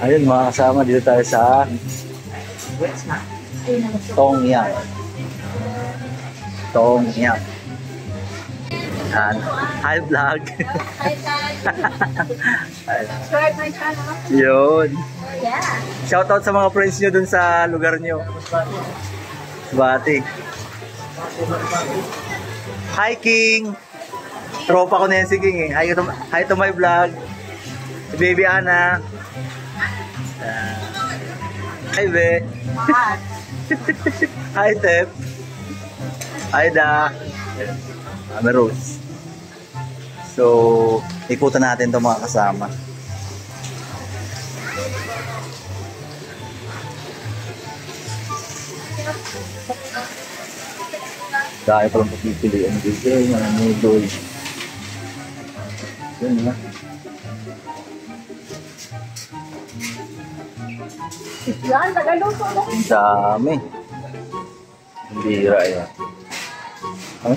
Ayun mga kasama, dito tayo sa Tongyang. Tongyang. Hi vlog. Hi guys. Subscribe my channel. Yun. Yeah. Shoutout sa mga friends nyo dun sa lugar nyo. Bati. Hi King. Tropa ko na yan si King eh. Hi to my vlog. Si Baby Ana. Hi Be. Hi Tep. Hi Da. Ame Rose. So, ikutan natin itong mga kasama. Dahil palang pagpipilian dito, mga noodles. Yun na. Yan, tagaluto na. Ang dami. Hindi yan. Huh?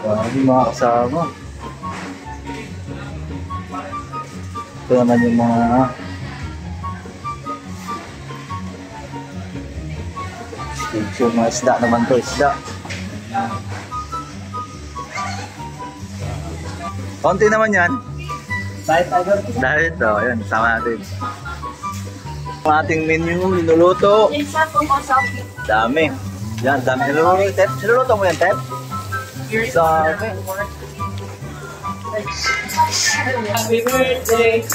Dami mga kasama. Ito naman yung mga picture, mga isda naman to, isda. Konti naman yan. Dahil ito, yun, sama natin. Ang ating menu, linuluto. Dami. Yan, dami. Niluluto, Tep. Niluluto mo yan, Tep? Dami. Happy birthday.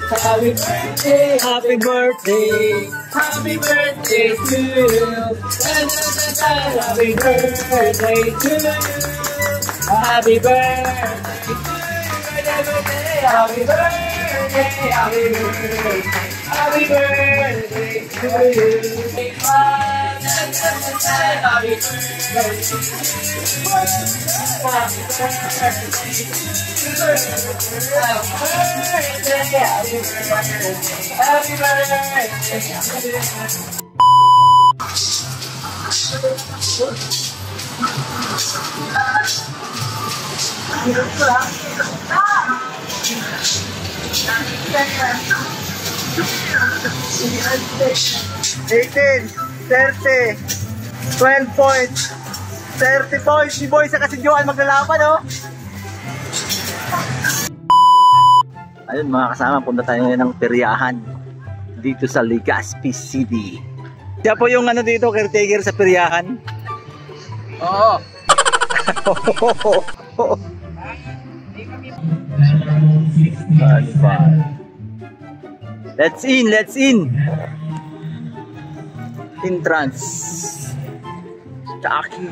Happy birthday. Happy birthday. Happy birthday to you. Happy birthday to you. Happy birthday. Happy birthday, happy birthday, happy birthday to you. Happy $18, $30, 12 points, 30 points. Si Boy sa Kasidyoan maglalaban, oh. Ayun mga kasama, punta tayo ngayon ng peryahan dito sa Legazpi City. Siya po yung ano dito, caretaker sa peryahan. Oo. Let's in, let's in. Entrance. Taki.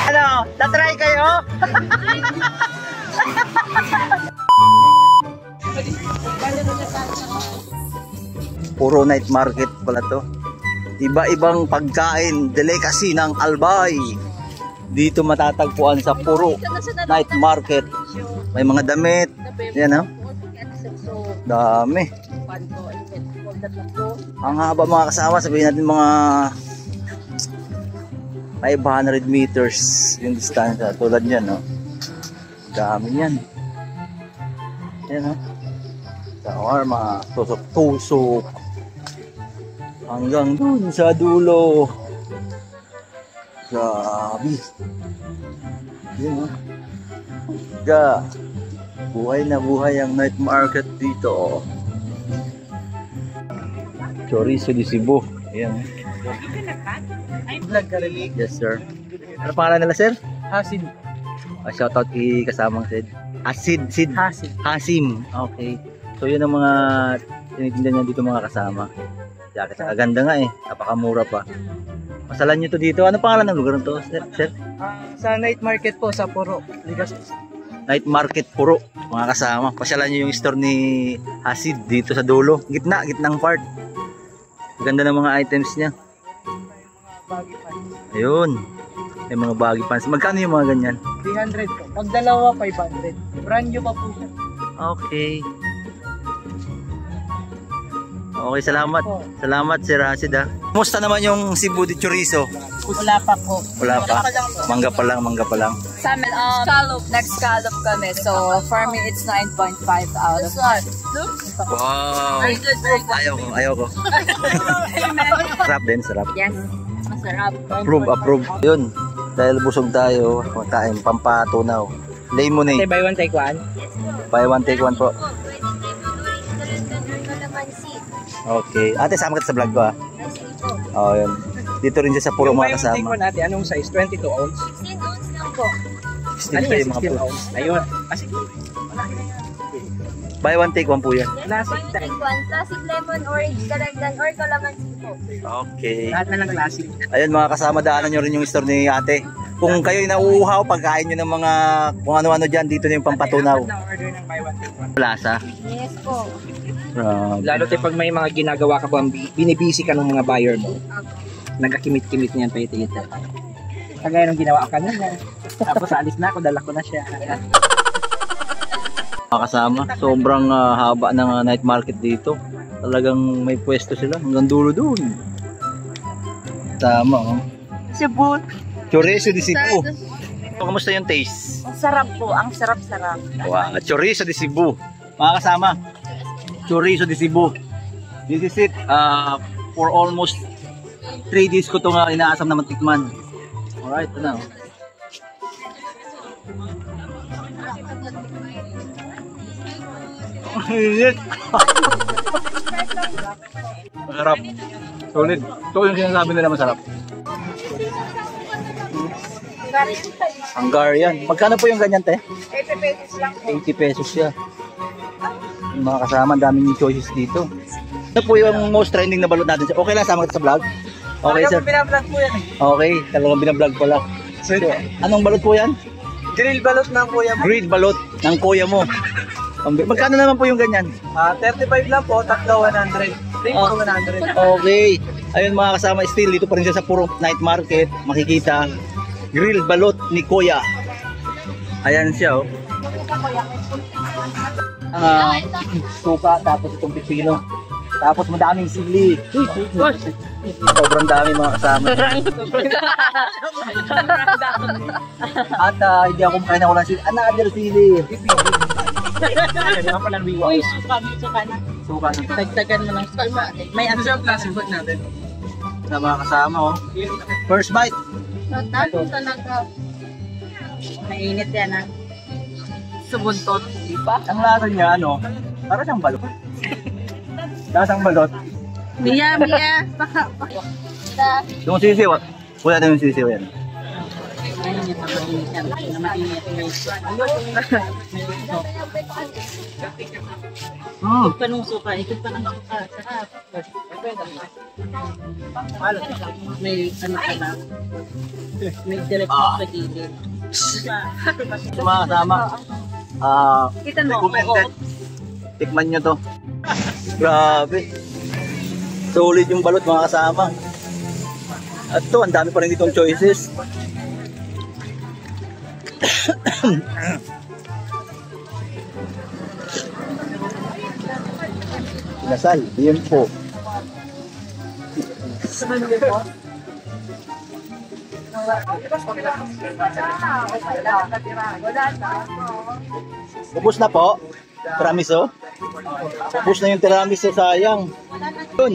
Ano? Tatry kayo? Puro night market pala to. Iba-ibang pagkain, delicacy ng Albay. Dito matatagpuan sa puro night market. May mga damit. Yan, oh. Dami. Ang haba mga kasama, sabihin natin mga 500 meters yung distansya. Tulad yan, no? Dami yan. Yan, no? Shawarma, tusok-tusok. Hanggang dun sa dulo. Grabe. Yan, no? Buhay na buhay ang night market dito. Chorizo de Cebu. Ayan. vlog ka rin. Yes, sir. Ano pangalan nila, sir? Hasim. Shoutout kay kasamang Sid. Sid. Hasim. Hasim. Okay. So, yun ang mga tinitinda niya dito mga kasama. Jacket, ganda nga eh. Napakamura pa. Masalan nyo to dito. Ano pangalan ng lugar nito, sir? Sa night market po sa Puro, Legazpi. Night Market Puro, mga kasama. Pasyalan nyo yung store ni Hasid dito sa dulo. Gitnang part. Ganda ng mga items niya. Baggy pants. Ayun. May mga baggy pants. Magkano yung mga ganyan? 300 po. Pag dalawa, 500. Brand new pa po siya. Okay. Okay, salamat. Salamat, Sir Hasid ha. Kumusta naman yung Cebu de Chorizo? Wala pa po. Wala pa. Mangga pa lang. Sa amin, next scallop kami. So, for me, it's 9.5 out of 10. Wow. Very good, very good. Ayaw ko. Sarap din, sarap. Yes, masarap. Approve. Yun. Dahil busog tayo, makain pampatunaw. Lemonade. Buy one, take one. Buy one, take one po. Okay. Ate, sama ka sa vlog ko ah. Oo, yun. Dito rin siya sa Puro mga Take kasama. one natin, anong size? 22 ounce? 16 ounce lang po. Still kayo mga 16 po. ounce. Ayun. Kasi, Buy one, take one po yan. classic Take one, classic lemon, orange, karagdan, or calamansi po. Okay. lahat na ng classic. Ayun mga kasama, daanan nyo rin yung store ni ate. Kung kayo'y nauuhaw, pagkain nyo ng mga kung ano-ano dyan, dito na yung pampatunaw. Apat na order ng buy one, take one. Plaza. Yes po. Lalo tayo pag may mga ginagawa ka ba, binibisi ka ng mga buyer mo. Nagkakimit-kimit niyan pa ito. Kagaya nung ginawa ka niya. Tapos alis na ako, dala ko na siya. Mga kasama, sobrang haba ng night market dito. Talagang may pwesto sila hanggang dulo doon. Tama oh. Cebu. Chorizo de Cebu. Kamusta yung taste? Ang sarap po, ang sarap-sarap. Wow, Chorizo de Cebu. Mga kasama, Chorizo de Cebu. This is it. For almost 3 days ko itong inaasam na matikman. Alright, ito na. Masarap. Solid. Ito yung sinasabi nila masarap. Hungarian. Magkano po yung ganyan, te? 80 pesos lang po. 80 pesos siya. Yung mga kasama, ang daming choices dito. Ano po yung most trending na balot natin? Okay lang, sama kita sa vlog? Okay, sir. Pinablog po yan eh. Okay, talagang binablog pala. So, anong balot po yan? Grill balot ng kuya mo. Grilled balot ng kuya mo. Magkano naman po yung ganyan? 35 lang po, tatlo 100. Ring Ah. po 100. Okay. Ayun mga kasama, still dito pa rin siya sa Puro Night Market. Makikita, grilled balot ni kuya. Ayan siya oh. Suka, tapos itong pipino. Tapos madaming sili. Sobrang dami mga kasama. At hindi ako makain ako ng sili. Another sili. Kaya pala ng Uy, suka na. Suka na. Tagtagan mo ng may ano siya plastic food natin. Na mga kasama oh. First bite. Tapos talaga. Mainit yan ah. Subuntot, di ba? Ang lasa niya ano, para siyang balot. Lasang balot. Mia. Yung sisiw. Wala na yung sisiw yan. Panong suka, ikot pa ng suka. Sarap. May ano ka na. May direct sa gilid. Yung mga kasama, Kita mo. recommended. Tikman nyo to. Grabe. Solid yung balot mga kasama. At to, ang dami pa rin ditong choices. Nasal, yun po. Ubus na po. Tiramisu. Ubus na yung tiramisu, sayang. Yun.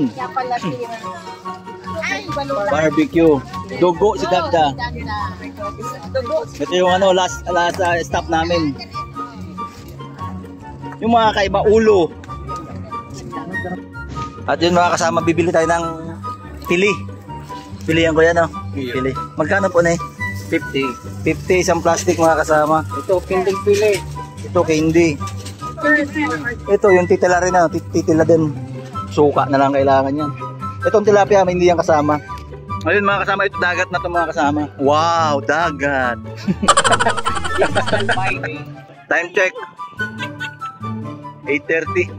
Barbecue. Dugo si Dagda. Ito yung ano, last stop namin. Yung mga kaiba ulo. At yun mga kasama, bibili tayo ng pili. Pilihan ko yan oh. Pili. Magkano po na eh? 50. 50 isang plastic mga kasama. Ito, kindling pili. Ito candy. Ito yung titila rin na, titila din. Suka na lang kailangan yan. Itong tilapia, may hindi yan kasama. Ayun mga kasama, ito dagat na ito mga kasama. Wow, dagat. Time check. 8:30.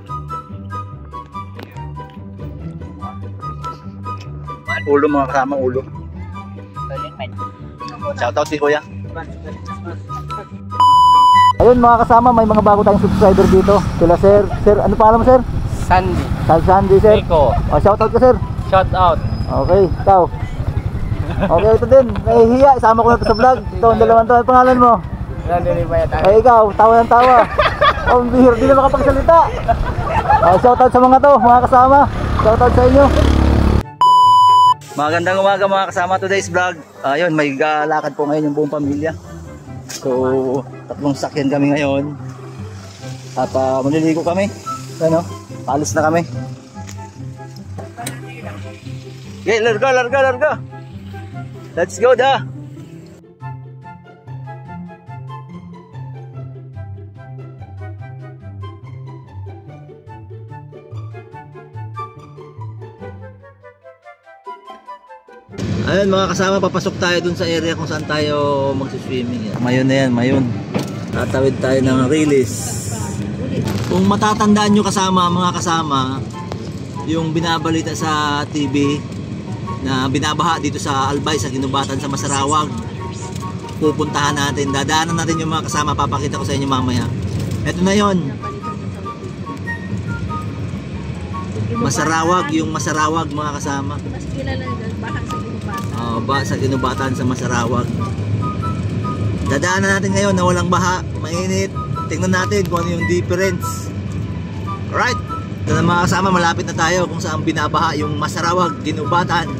Ulo mga kasama, ulo. Shoutout si Kuya. Ayun mga kasama, may mga bago tayong subscriber dito. Sila sir, ano pangalan mo sir? Sandy. Sandy sir. Rico. Shoutout ka sir. Shout out. Okay, ikaw. Okay, ito din. Nahihiya, isama ko na ito sa vlog. Ito, ang dalawang to. Ang pangalan mo? Ay, ikaw, tawa ng tawa. Oh, bihir, di na makapagsalita. Shoutout sa mga to, mga kasama. Shoutout sa inyo. Magandang umaga mga kasama, today's vlog. Ayun, may lakad po ngayon yung buong pamilya. So, 3 sakyan kami ngayon. At maliligo kami. Ano? Alis na kami. Okay, larga. Let's go da. Ayun mga kasama, papasok tayo dun sa area kung saan tayo magsiswimming. Mayon na yan, mayon. Tatawid tayo ng release. Kung matatandaan nyo kasama, mga kasama, yung binabalita sa TV na binabaha dito sa Albay, sa Ginubatan, sa Masarawag, pupuntahan natin, dadaanan natin yung mga kasama, papakita ko sa inyo mamaya. Eto na yon. Masarawag, yung Masarawag mga kasama. Mas kilala na baha sa Ginubatan. Sa Ginubatan, sa Masarawag. Dadaanan natin ngayon na walang baha, mainit. Tingnan natin kung ano yung difference. Alright, ito na mga kasama, malapit na tayo kung saan binabaha yung Masarawag, Ginubatan.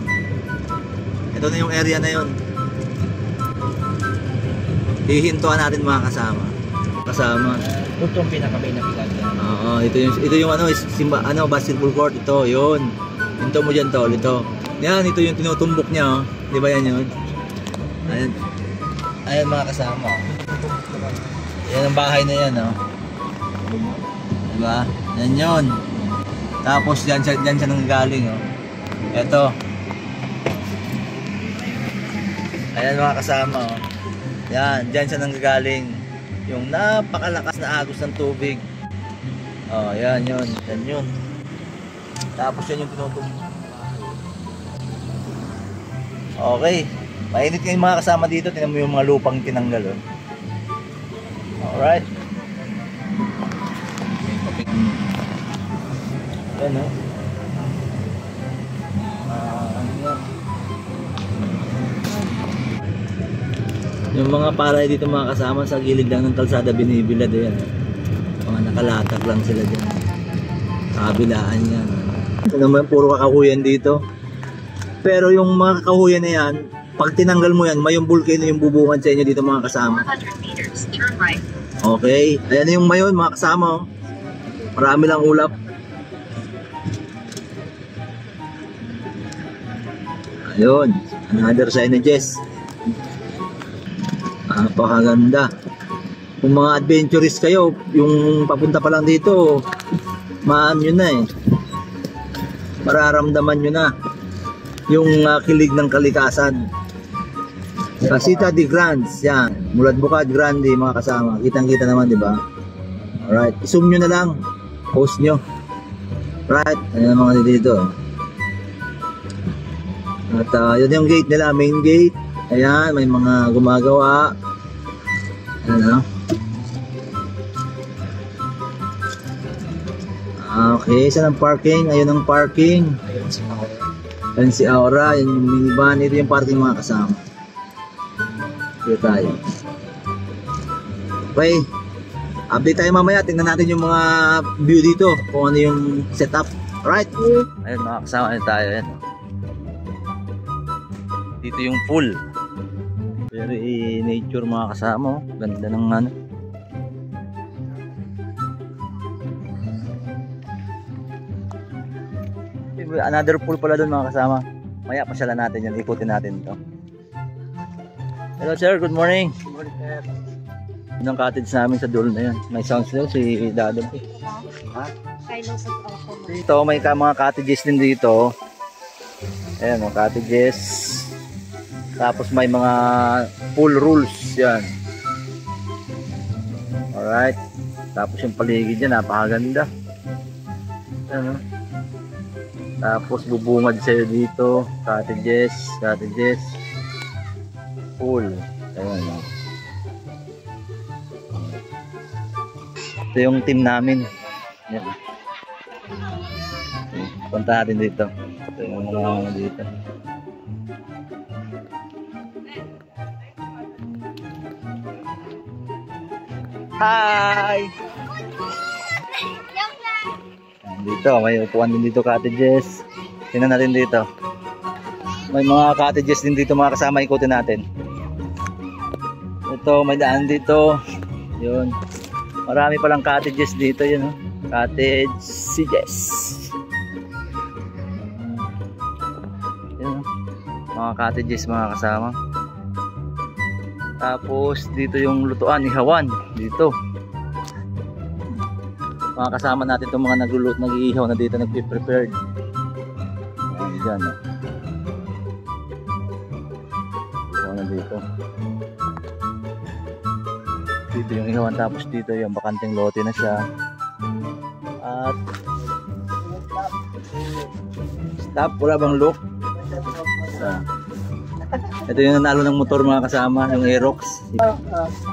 Ito na yung area na yun. Hihintuan natin mga kasama. Ito yung pinaka-main na vlog yan. Oo, ito yung basketball court, ito, yun. Hinto mo dyan tol, ito. Yan, ito yung tinutumbok niya, oh. Di ba yan yun? Ayan mga kasama. Yan ang bahay na yan, oh. Diba? Yan yun. Tapos dyan siya nanggagaling, oh. Eto. Ayan mga kasama, oh. Yan, dyan siya nanggagaling. Yung napakalakas na agos ng tubig. Oh, yan yun. Yan yun. Tapos yan yung tinutumbok. Okay. Mainit ngayon mga kasama dito. Tingnan mo yung mga lupang tinanggal, oh. Alright. Yan, oh. Yung mga palay dito mga kasama sa gilid lang ng kalsada binibilad, yan. Mga nakalatak lang sila dyan. Kabilaan yan. Ito naman puro kakahuyan dito. Pero yung mga kakahuyan na yan, pag tinanggal mo yan, may yung volcano yung bubungan sa inyo dito mga kasama. 100 meters, turn right. Okay, ayan yung mayon mga kasama, oh. Marami lang ulap. Ayun, another signages. Napakaganda. Kung mga adventurist kayo, yung papunta pa lang dito, nyo na eh. Mararamdaman nyo na yung kilig ng kalikasan. Casita de Grandes, yan. Mulad Bukad Grande mga kasama. Kitang-kita naman, di ba? Alright, zoom nyo na lang. Post nyo. Right, ayan mga dito. At yun yung gate nila, main gate. Ayan, may mga gumagawa. Ayan, okay, saan ang parking? Ayun ang parking. Ayan si Aura, yun yung minivan. Ito yung parking mga kasama. Dito tayo. Okay, update tayo mamaya. Tingnan natin yung mga view dito, kung ano yung setup. Alright. Ayun mga kasama, ayun tayo. Ayan. Dito yung pool. Very nature mga kasama, oh. Ganda ng ano. Another pool pala doon mga kasama. Maya pasyalan natin yan, ikutin natin to. Hello sir, good morning. Good morning sir. Yun ang cottage namin sa dulo na yan. May sounds daw si Dado. Ha? Dito may mga cottages din dito. Ayan, mga cottages. Tapos may mga pool rules yan. Alright. Tapos yung paligid dyan, napakaganda. Ayan, tapos bubungad sa'yo dito. Cottages, cottages. Pool. Ayan. Ito yung team namin. Ayan. Punta natin dito. Ito yung mga dito. Hi! Dito, may upuan din dito, cottages. Tingnan natin dito. May mga cottages din dito, mga kasama, ikutin natin. Ito, may daan dito. Yun. Marami palang cottages dito, yun. Cottages. Yun. Mga cottages, mga kasama. Tapos dito yung lutuan, ihawan dito. Mga kasama natin itong mga nagluluto, nag-iihaw na dito, nag-prepared. Ayan dyan. Ihaw na dito. Dito yung ihawan, tapos dito yung bakanteng lote na siya. At stop, wala bang look? Ito yung nanalo ng motor, mga kasama, yung Aerox.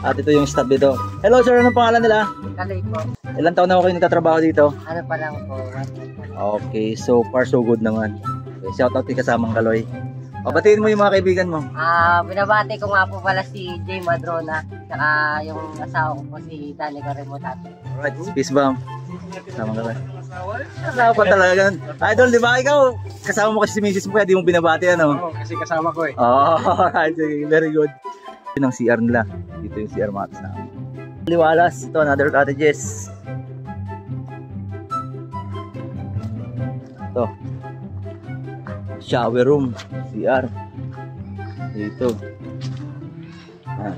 At ito yung stop dito. Hello sir, anong pangalan nila? Kaloy po. Ilan taon na ako kayo nagtatrabaho dito? Ano pa lang po? Okay, so far so good naman. Okay, shout out kay kasamang Kaloy. Batiin mo yung mga kaibigan mo. Binabati ko nga po pala si Jay Madrona, saka yung asawa ko po si Dani Garimotato. Alright, peace bomb. Kasamang Kaloy. Kasama pa talaga ganun. Idol, di ba ikaw? Kasama mo kasi si misis mo kaya di mo binabati, ano? Oo, kasi kasama ko eh. Oh, alright, very good. Yun ang CR nila. Dito yung CR mga kasama. Liwalas, ito another cottages. Ito. Shower room, CR. Dito. Ah.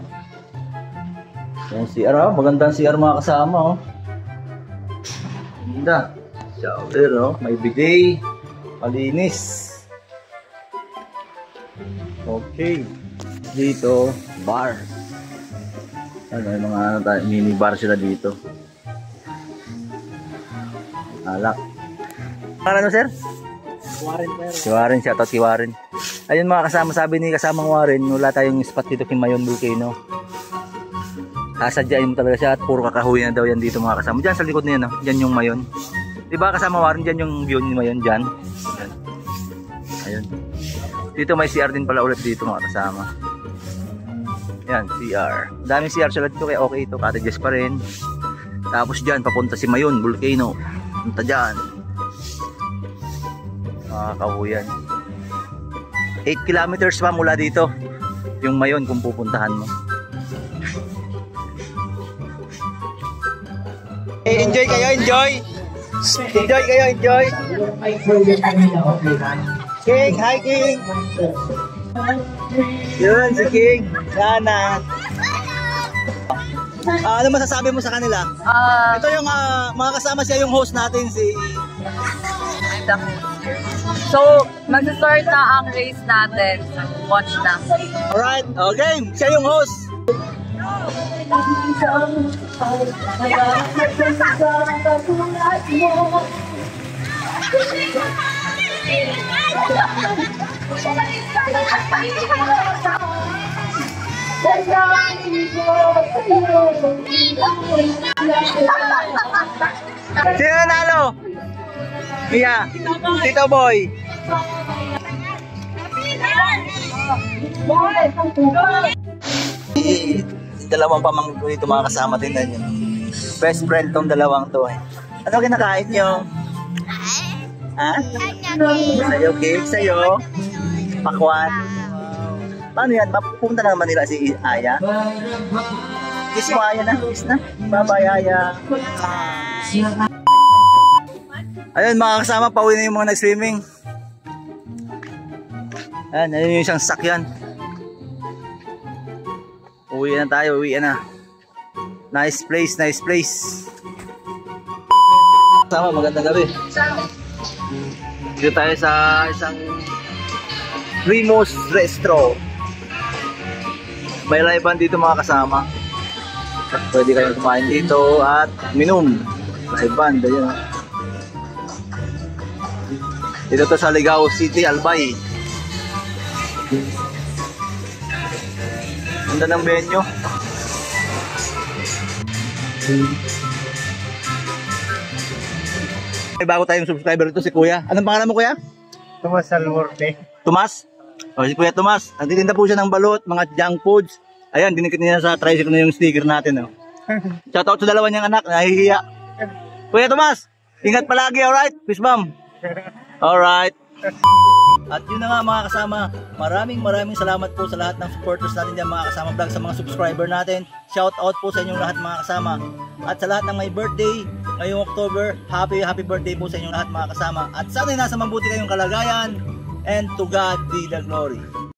Yung CR, magandang CR mga kasama, oh. Ganda. Shower, oh. May bidet. Malinis. Okay. Dito, bar. Ano, may mga mini bar sila dito. Alak. Ano, sir? Si Warren, shoutout si Warren. Ayun mga kasama, sabi ni kasamang Warren, wala tayong spot dito kay Mayon Volcano. Sasadyain mo talaga siya at puro kakahuyan na daw yan dito mga kasama. Diyan sa likod niya, no? Diyan yung Mayon. Diba kasama Warren, diyan yung view ni Mayon, diyan. Ayun. Dito may CR din pala ulit dito mga kasama. Yan, CR. Daming CR sila dito kaya okay ito, cottages pa rin. Tapos diyan, papunta si Mayon Volcano. Punta diyan. Kahuyan. 8 kilometers pa mula dito yung Mayon kung pupuntahan mo. Enjoy kayo, enjoy. Enjoy kayo, enjoy. King, hi King. Yun si King. Sana. Ano masasabi mo sa kanila? Ito yung mga kasama siya, yung host natin si So, mag-start na ang race natin. Watch na. Alright, okay. Siya yung host. Sino nanalo? Mia, Tito Boy. Dalawang pamangkin ko dito mga kasama din na yun. Best friend tong dalawang to eh. Ano kinakain nyo? Ha? Sa'yo cake? Sa'yo? Pakwan? Paano yan? Pupunta na naman nila si Aya? Kiss mo Aya na? Kiss na? Bye-bye Aya. Ayun mga kasama, pauwi na yung mga nag-swimming. Ayan, ayun yung isang sakyan. Uwi na tayo, uwi na. Nice place, nice place. Kasama, magandang gabi. Dito tayo sa isang Primus Restro. May live band dito mga kasama. At pwede kayong kumain dito at minum. Live band, ayun. Dito to sa Ligao City, Albay. Ganda ng venue. May bago tayong subscriber dito, si Kuya. Anong pangalan mo, Kuya? Tomas Alworte. Tomas? O, si Kuya Tomas. Nagtitinda po siya ng balot, mga junk foods. Ayan, dinikit niya sa tricycle na yung sticker natin. Oh. Shoutout sa dalawa niyang anak, nahihiya. Kuya Tomas, ingat palagi, alright? Peace bomb. Alright. At yun na nga mga kasama, maraming salamat po sa lahat ng supporters natin dyan mga kasama vlog, sa mga subscriber natin. Shout out po sa inyong lahat mga kasama. At sa lahat ng may birthday ngayong October, happy birthday po sa inyong lahat mga kasama. At sana'y nasa mabuti kayong kalagayan, and to God be the glory.